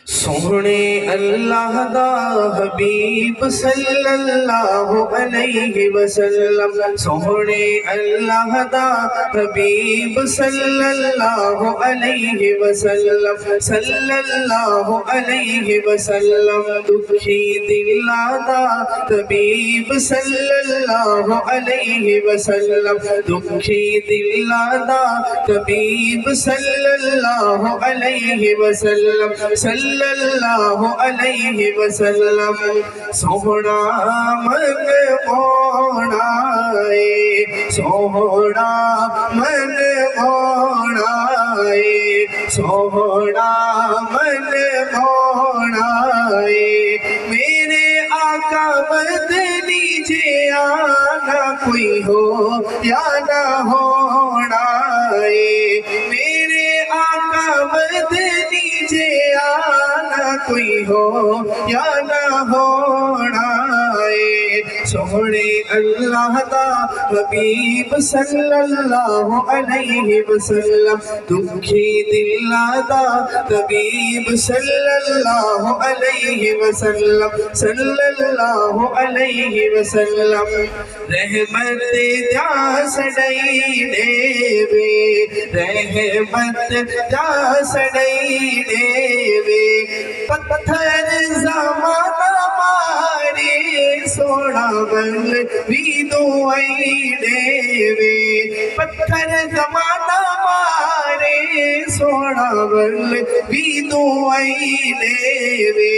سونے اللہ دا حبیب صلی اللہ علیہ وسلم، سونے اللہ دا حبیب صلی اللہ علیہ وسلم، صلی اللہ علیہ وسلم، دکھی دل دا طبیب صلی اللہ علیہ وسلم، دکھی دل دا طبیب صلی اللہ علیہ وسلم، صلی اللہ علیہ وسلم، سوہنا من مونا ہے، سوہنا من مونا ہے، سوہنا من مونا ہے، میرے آقا مدنی جے آنا کوئی ہو یا نہ ہونا ہے، میرے آقا مدنی جے آنا کوئی ہو یا نہ ہونا ہے، سونے اللہ دا حبیب صلی اللہ علیہ وسلم، دکھی دل دا طبیب صلی اللہ علیہ وسلم، صلی اللہ علیہ وسلم، رحمت جا سڑئی دے وے، رحمت جا سڑئی دے وے، پتھر زمانہ مارے سونا بل بھی دعائی دے وے، پتھر زمانہ مارے سونا بل بھی دعائی دے وے،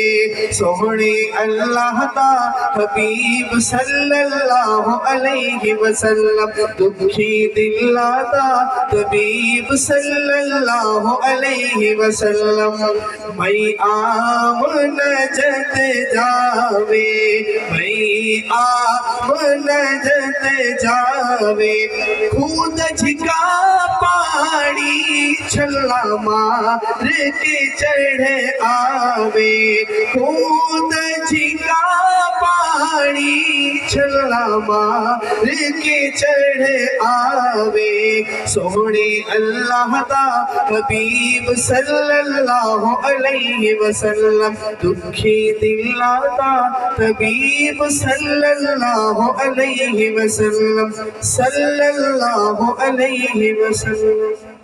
سونے اللہ دا حبیب صلی اللہ علیہ وسلم، دکھی دل دا طبیب صلی اللہ علیہ وسلم، میں آم نجت جاوے، میں آم نجت جاوے، خود جھکا پانی چھلا مار کے چڑھ آوے، خود جھکا پانی چھلا مار کے چڑھ آوے، سونے اللہ دا حبیب صلی اللہ علیہ وسلم، دکھی دل دا طبیب صلی اللہ علیہ وسلم، صلی اللہ علیہ وسلم۔